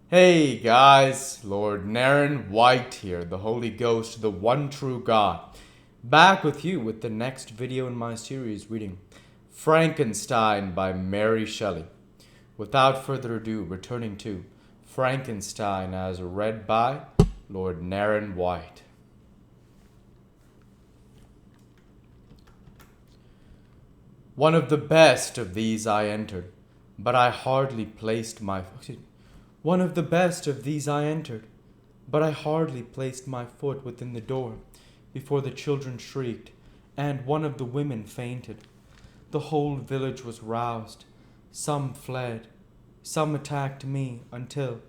Hey guys, Lord Naren White here, the Holy Ghost, the one true God. Back with you with the next video in my series reading Frankenstein by Mary Shelley. Without further ado, returning to Frankenstein as read by Lord Naren White. One of the best of these I entered, but I hardly placed my One of the best of these I entered, but I hardly placed my foot within the door before the children shrieked, and one of the women fainted. The whole village was roused. Some fled, some attacked me, until,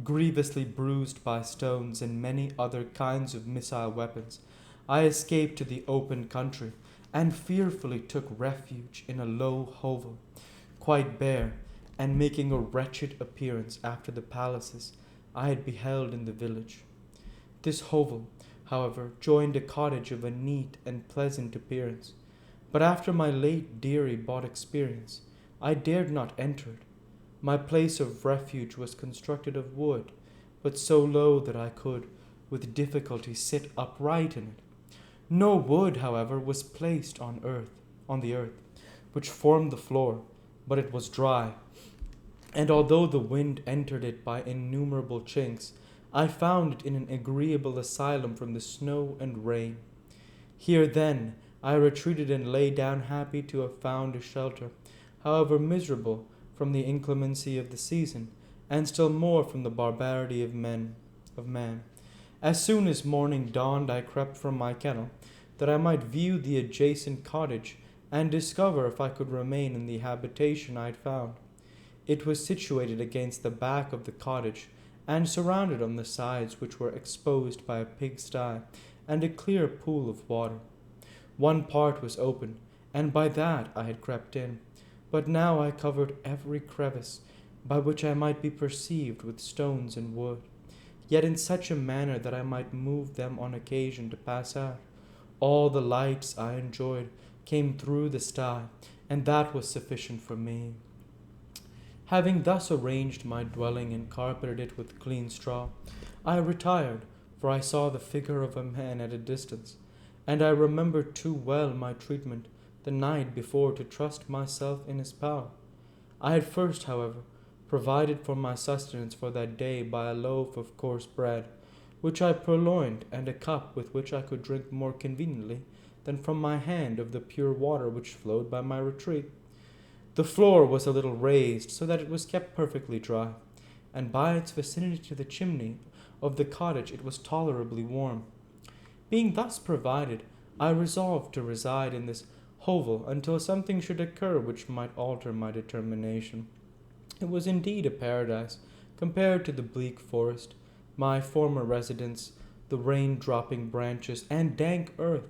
grievously bruised by stones and many other kinds of missile weapons, I escaped to the open country, and fearfully took refuge in a low hovel, quite bare, and making a wretched appearance after the palaces I had beheld in the village. This hovel, however, joined a cottage of a neat and pleasant appearance, but after my late dearly bought experience, I dared not enter it. My place of refuge was constructed of wood, but so low that I could, with difficulty, sit upright in it. No wood, however, was placed on the earth, which formed the floor, but it was dry, and although the wind entered it by innumerable chinks, I found it in an agreeable asylum from the snow and rain. Here, then, I retreated and lay down happy to have found a shelter, however miserable, from the inclemency of the season, and still more from the barbarity of man. As soon as morning dawned, I crept from my kennel, that I might view the adjacent cottage, and discover if I could remain in the habitation I had found. It was situated against the back of the cottage, and surrounded on the sides, which were exposed by a pigsty and a clear pool of water. One part was open, and by that I had crept in, but now I covered every crevice by which I might be perceived with stones and wood, yet in such a manner that I might move them on occasion to pass out. All the lights I enjoyed came through the sty, and that was sufficient for me. Having thus arranged my dwelling and carpeted it with clean straw, I retired, for I saw the figure of a man at a distance, and I remembered too well my treatment the night before to trust myself in his power. I had first, however, provided for my sustenance for that day by a loaf of coarse bread, which I purloined, and a cup with which I could drink more conveniently than from my hand of the pure water which flowed by my retreat. The floor was a little raised, so that it was kept perfectly dry, and by its vicinity to the chimney of the cottage it was tolerably warm. Being thus provided, I resolved to reside in this hovel until something should occur which might alter my determination. It was indeed a paradise, compared to the bleak forest, my former residence, the rain-dropping branches, and dank earth.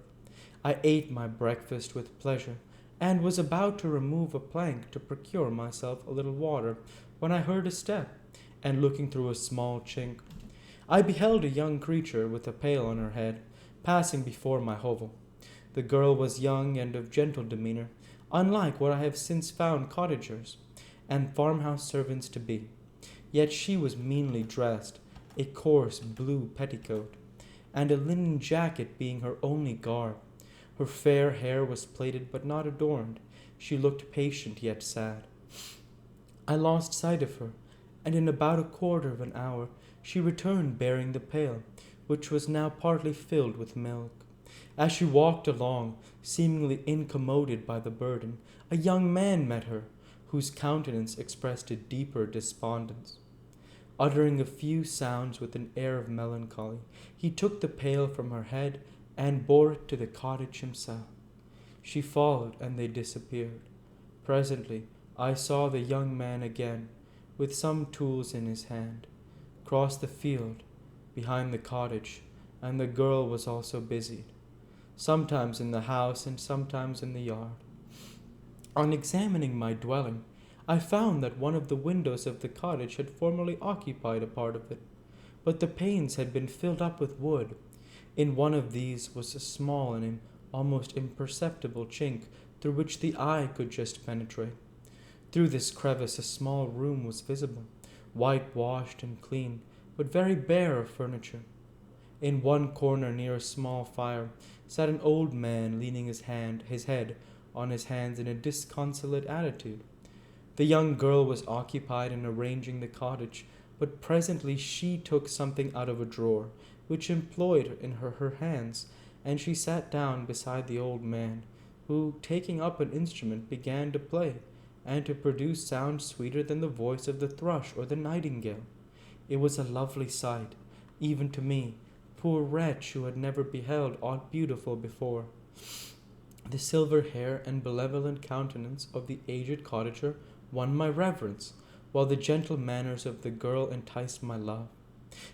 I ate my breakfast with pleasure, and was about to remove a plank to procure myself a little water, when I heard a step, and looking through a small chink, I beheld a young creature with a pail on her head, passing before my hovel. The girl was young and of gentle demeanor, unlike what I have since found cottagers and farmhouse servants to be. Yet she was meanly dressed, a coarse blue petticoat, and a linen jacket being her only garb. Her fair hair was plaited but not adorned. She looked patient yet sad. I lost sight of her, and in about a quarter of an hour she returned bearing the pail, which was now partly filled with milk. As she walked along, seemingly incommoded by the burden, a young man met her, whose countenance expressed a deeper despondence. Uttering a few sounds with an air of melancholy, he took the pail from her head and bore it to the cottage himself. She followed, and they disappeared. Presently I saw the young man again, with some tools in his hand, cross the field behind the cottage, and the girl was also busied, sometimes in the house and sometimes in the yard. On examining my dwelling, I found that one of the windows of the cottage had formerly occupied a part of it, but the panes had been filled up with wood. In one of these was a small and almost imperceptible chink through which the eye could just penetrate. Through this crevice a small room was visible, whitewashed and clean, but very bare of furniture. In one corner near a small fire sat an old man leaning his head on his hands in a disconsolate attitude. The young girl was occupied in arranging the cottage, but presently she took something out of a drawer, which employed her hands, and she sat down beside the old man, who, taking up an instrument, began to play, and to produce sounds sweeter than the voice of the thrush or the nightingale. It was a lovely sight, even to me, poor wretch who had never beheld aught beautiful before. The silver hair and benevolent countenance of the aged cottager won my reverence, while the gentle manners of the girl enticed my love.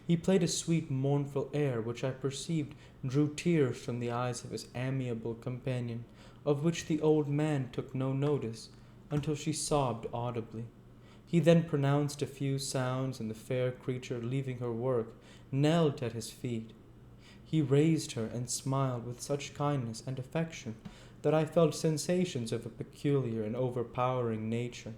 He played a sweet mournful air, which I perceived drew tears from the eyes of his amiable companion, of which the old man took no notice, until she sobbed audibly. He then pronounced a few sounds, and the fair creature, leaving her work, knelt at his feet. He raised her and smiled with such kindness and affection that I felt sensations of a peculiar and overpowering nature.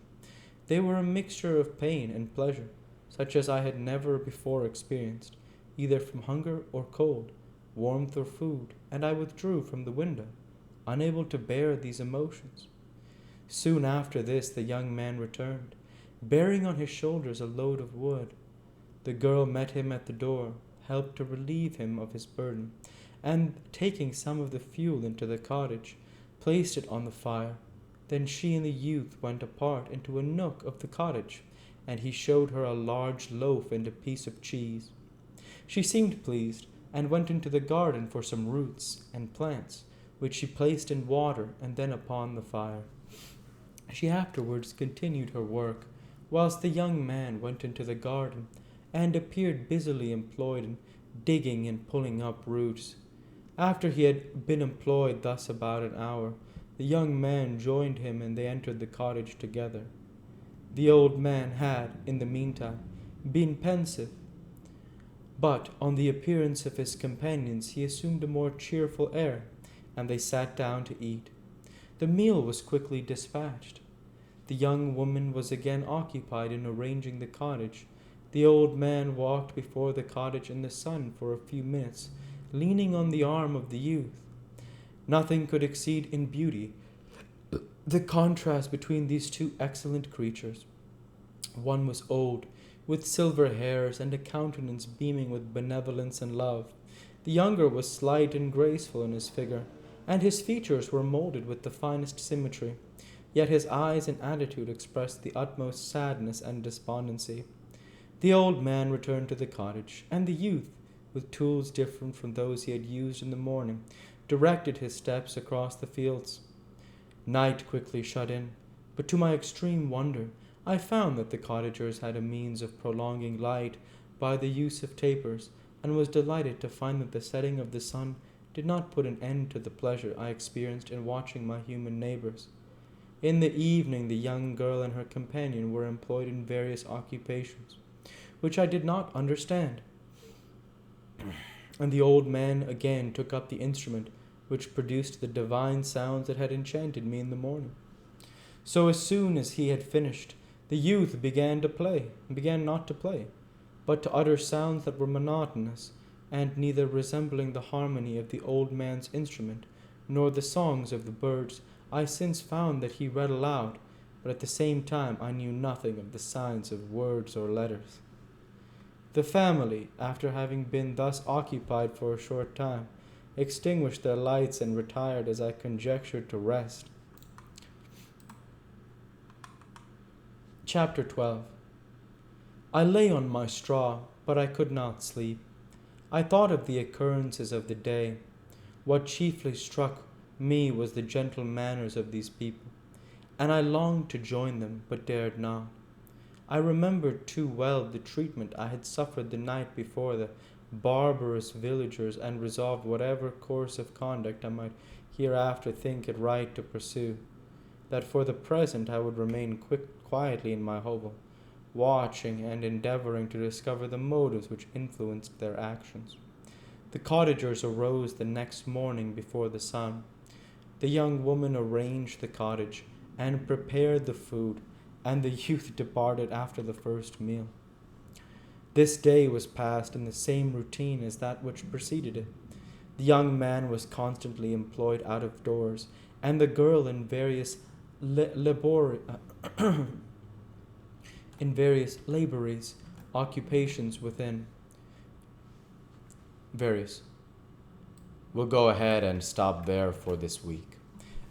They were a mixture of pain and pleasure, such as I had never before experienced, either from hunger or cold, warmth or food, and I withdrew from the window, unable to bear these emotions. Soon after this the young man returned, bearing on his shoulders a load of wood. The girl met him at the door, helped to relieve him of his burden, and, taking some of the fuel into the cottage, placed it on the fire. Then she and the youth went apart into a nook of the cottage, and he showed her a large loaf and a piece of cheese. She seemed pleased, and went into the garden for some roots and plants, which she placed in water and then upon the fire. She afterwards continued her work, whilst the young man went into the garden, and appeared busily employed in digging and pulling up roots. After he had been employed thus about an hour, the young man joined him, and they entered the cottage together. The old man had, in the meantime, been pensive, but on the appearance of his companions he assumed a more cheerful air, and they sat down to eat. The meal was quickly dispatched. The young woman was again occupied in arranging the cottage. The old man walked before the cottage in the sun for a few minutes, leaning on the arm of the youth. Nothing could exceed in beauty the contrast between these two excellent creatures. One was old, with silver hairs and a countenance beaming with benevolence and love. The younger was slight and graceful in his figure, and his features were molded with the finest symmetry, yet his eyes and attitude expressed the utmost sadness and despondency. The old man returned to the cottage, and the youth, with tools different from those he had used in the morning, directed his steps across the fields. Night quickly shut in, but to my extreme wonder, I found that the cottagers had a means of prolonging light by the use of tapers, and was delighted to find that the setting of the sun did not put an end to the pleasure I experienced in watching my human neighbors. In the evening the young girl and her companion were employed in various occupations, which I did not understand, and the old man again took up the instrument which produced the divine sounds that had enchanted me in the morning. So as soon as he had finished, the youth began not to play, but to utter sounds that were monotonous, and neither resembling the harmony of the old man's instrument, nor the songs of the birds. I since found that he read aloud, but at the same time I knew nothing of the signs of words or letters. The family, after having been thus occupied for a short time, extinguished their lights and retired, as I conjectured, to rest. Chapter 12. I lay on my straw, but I could not sleep. I thought of the occurrences of the day. What chiefly struck me was the gentle manners of these people, and I longed to join them, but dared not. I remembered too well the treatment I had suffered the night before the barbarous villagers, and resolved whatever course of conduct I might hereafter think it right to pursue, that for the present I would remain quietly in my hovel, watching and endeavoring to discover the motives which influenced their actions. The cottagers arose the next morning before the sun. The young woman arranged the cottage and prepared the food, and the youth departed after the first meal. This day was passed in the same routine as that which preceded it. The young man was constantly employed out of doors, and the girl in various laborious occupations within. Various. We'll go ahead and stop there for this week.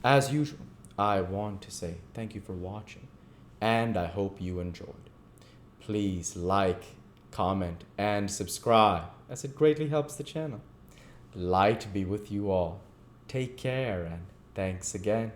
As usual, I want to say thank you for watching, and I hope you enjoyed. Please like, comment, and subscribe, as it greatly helps the channel. Light be with you all. Take care, and thanks again.